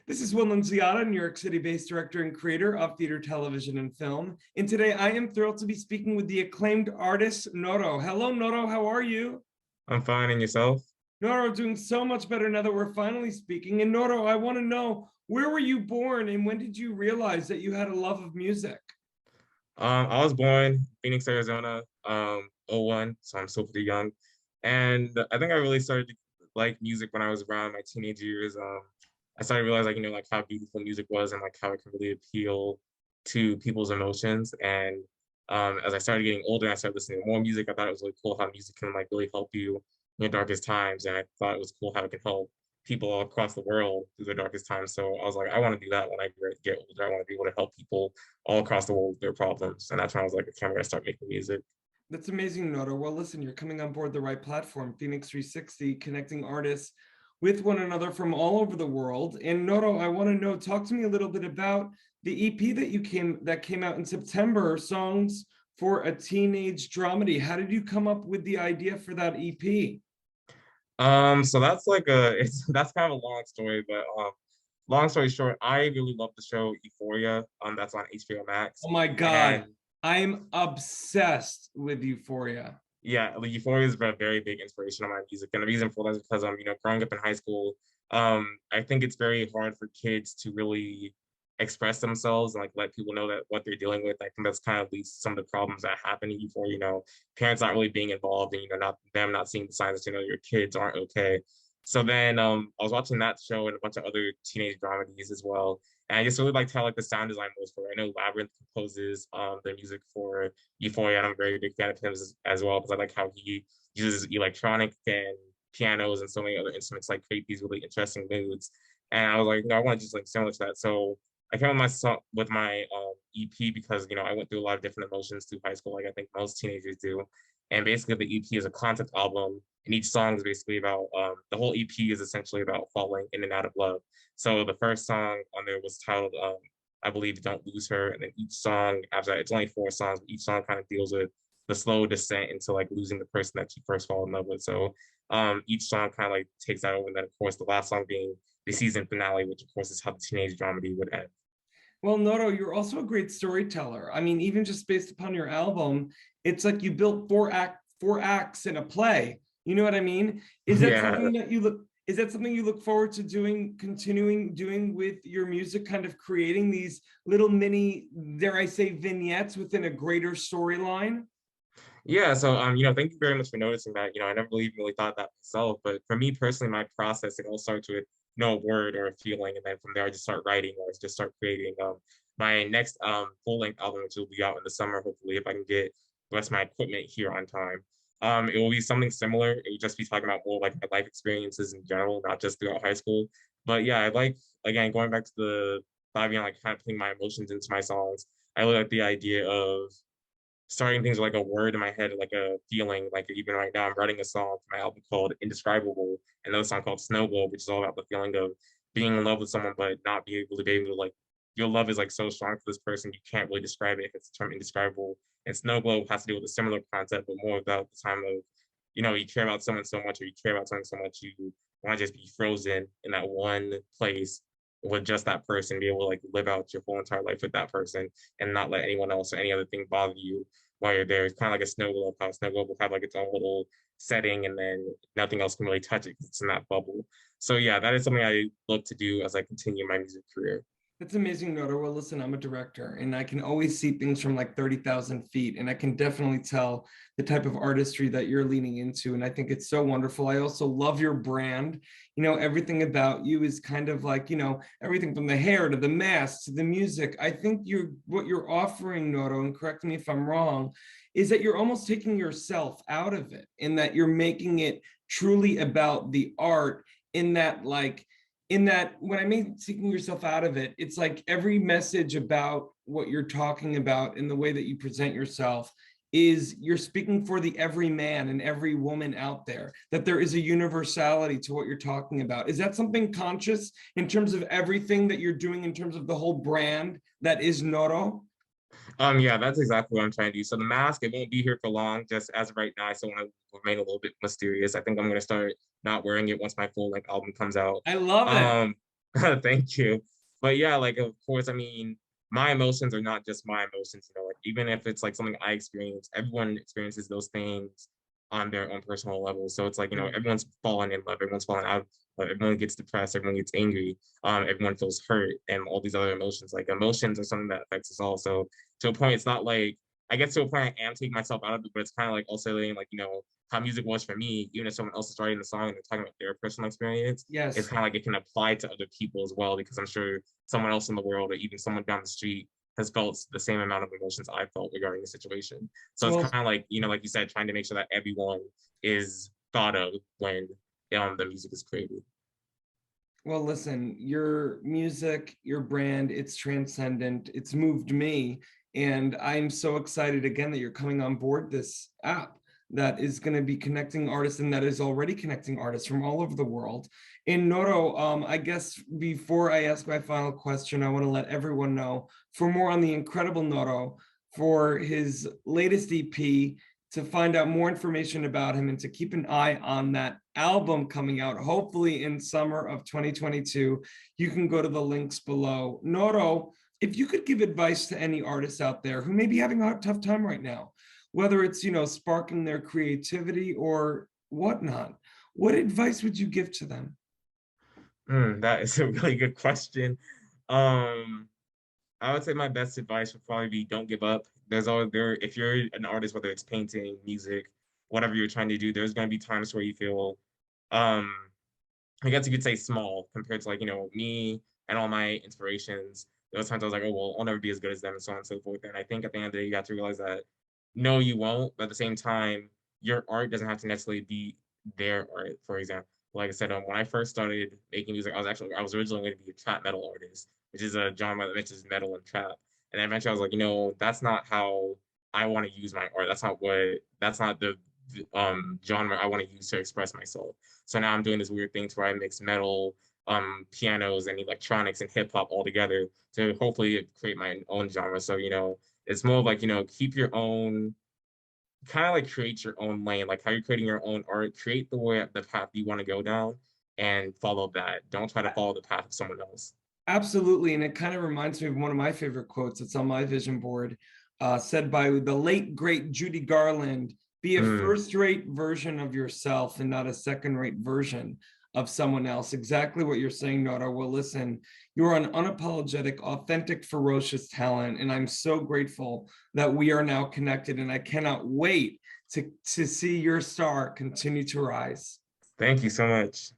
This is Will Nunziata, New York City-based director and creator of theater, television, and film. And today I am thrilled to be speaking with the acclaimed artist, NORO. Hello, NORO, how are you? I'm fine, and yourself? NORO, doing so much better now that we're finally speaking. And NORO, I want to know, where were you born and when did you realize that you had a love of music? I was born in Phoenix, Arizona, '01, so I'm still pretty young. And I think I really started to like music when I was around my teenage years. I started to realize like how beautiful music was and like how it can really appeal to people's emotions. And as I started getting older and I started listening to more music, I thought it was really cool how music can like really help you in your darkest times. And I thought it was cool how it can help people all across the world through their darkest times. So I was like, I want to do that when I get older. I want to be able to help people all across the world with their problems. And that's when I was like, okay, I'm gonna start making music. That's amazing, Noto. Well, listen, you're coming on board the right platform, FENIX360, connecting artists with one another from all over the world. And Noto, I want to know, talk to me a little bit about the EP that came out in September, Songs for a Teenage Dramedy. How did you come up with the idea for that EP? So that's like a that's kind of a long story, but long story short, I really love the show Euphoria. That's on HBO Max. Oh my And God, I'm obsessed with Euphoria. yeah, like Euphoria is a very big inspiration of my music. And the reason for that is because growing up in high school, I think it's very hard for kids to really express themselves and like let people know that what they're dealing with. I think that's kind of leads to some of the problems that happen in Euphoria, parents not really being involved and not seeing the signs that your kids aren't okay. So then I was watching that show and a bunch of other teenage dramedies as well. And I just really liked how like the sound design was for it. I know Labyrinth composes the music for Euphoria, and I'm a very big fan of him as well because I like how he uses electronic and pianos and so many other instruments like create these really interesting moods. And I was like, I want to just like similar to that. So I came with my song with my EP because I went through a lot of different emotions through high school, like I think most teenagers do. And basically, the EP is a concept album, and each song is basically about the whole EP is essentially about falling in and out of love. So the first song on there was titled, I believe, "Don't Lose Her," and then each song after that, it's only 4 songs, but each song kind of deals with the slow descent into like losing the person that you first fall in love with. So each song kind of like takes that over, and then of course the last song being the season finale, which of course is how the teenage dramedy would end. Well, Noto, you're also a great storyteller. I mean, even just based upon your album, it's like you built four acts in a play. You know what I mean? Is that Yeah. something that you look is that something you look forward to continuing doing with your music, kind of creating these little mini, dare I say, vignettes within a greater storyline? Yeah, so thank you very much for noticing that. I never really thought that myself, but for me personally, my process it all starts with a word or a feeling, and then from there I just start writing or just start creating. My next full length album, which will be out in the summer, hopefully, if I can get the rest of my equipment here on time. It will be something similar. It would just be talking about more like my life experiences in general, not just throughout high school. But yeah, I like again going back to the diving, like kind of putting my emotions into my songs. I really like the idea of starting things with, like a word in my head, like a feeling. Like even right now, I'm writing a song for my album called Indescribable, and another song called Snow Globe, which is all about the feeling of being in love with someone, but not being able to like your love is like so strong for this person, you can't really describe it if it's the term indescribable. And Snow Globe has to do with a similar concept, but more about the time of, you care about someone so much, or you care about someone so much, you want to just be frozen in that one place with just that person, be able to like live out your whole entire life with that person and not let anyone else or any other thing bother you while you're there. It's kind of like a snow globe, how a snow globe will have like its own little setting and then nothing else can really touch it because it's in that bubble. So yeah, that is something I look to do as I continue my music career. That's amazing, Noto. Well, listen, I'm a director and I can always see things from like 30,000 feet. And I can definitely tell the type of artistry that you're leaning into. And I think it's so wonderful. I also love your brand. Everything about you is kind of like, everything from the hair to the mask to the music. I think what you're offering, Noto, and correct me if I'm wrong, is that you're almost taking yourself out of it and that you're making it truly about the art in that when I mean taking yourself out of it, it's like every message about what you're talking about and the way that you present yourself is you're speaking for the every man and every woman out there, that there is a universality to what you're talking about. Is that something conscious in terms of everything that you're doing in terms of the whole brand that is Noro? Yeah, that's exactly what I'm trying to do. So the mask, it won't be here for long. Just as of right now, I still want to remain a little bit mysterious. I think I'm gonna start not wearing it once my full length album comes out. I love it. Um, Thank you. But yeah, like of course, I mean, my emotions are not just my emotions, you know, like even if it's like something I experience, everyone experiences those things on their own personal level. So it's like, you know, Mm. everyone's fallen in love, everyone's fallen out, everyone gets depressed, everyone gets angry, everyone feels hurt and all these other emotions. Like emotions are something that affects us all. So to a point, it's not like I guess to a point I am taking myself out of it, but it's kind of like also like, you know, how music was for me, even if someone else is writing the song and they're talking about their personal experience, it's Yes. kind of like it can apply to other people as well, because I'm sure someone else in the world or even someone down the street has felt the same amount of emotions I felt regarding the situation. So it's Well, kind of like, you know, like you said, trying to make sure that everyone is thought of when the music is created. Well, listen, your music, your brand, it's transcendent. It's moved me. And I'm so excited again that you're coming on board this app that is going to be connecting artists and that is already connecting artists from all over the world. In Noro, I guess before I ask my final question, I want to let everyone know for more on the incredible Noro, for his latest EP, to find out more information about him and to keep an eye on that album coming out, hopefully in summer of 2022. You can go to the links below. Noro, if you could give advice to any artists out there who may be having a tough time right now, whether it's, sparking their creativity or whatnot, what advice would you give to them? That is a really good question. Um, I would say my best advice would probably be don't give up. There's always there if you're an artist, whether it's painting, music, whatever you're trying to do, there's gonna be times where you feel um I guess you could say small compared to like, you know, me and all my inspirations. There was times I was like, oh well, I'll never be as good as them and so on and so forth. And I think at the end of the day you have to realize that no, you won't, but at the same time, your art doesn't have to necessarily be their art. For example, like I said, when I first started making music, I was originally going to be a trap metal artist, which is a genre that mixes metal and trap. And then eventually I was like, you know, that's not how I want to use my art. That's not the genre I want to use to express myself. So now I'm doing this weird thing where I mix metal, pianos and electronics and hip hop all together to hopefully create my own genre. So, you know, it's more of like, you know, keep your own, kind of like create your own lane, like how you're creating your own art, create the path you want to go down and follow that. Don't try to follow the path of someone else. Absolutely. And it kind of reminds me of one of my favorite quotes. It's on my vision board, said by the late, great Judy Garland: be a Mm, first-rate version of yourself and not a second-rate version of someone else. Exactly what you're saying, Nora. Well, listen, you're an unapologetic, authentic, ferocious talent. And I'm so grateful that we are now connected. And I cannot wait to see your star continue to rise. thank you so much.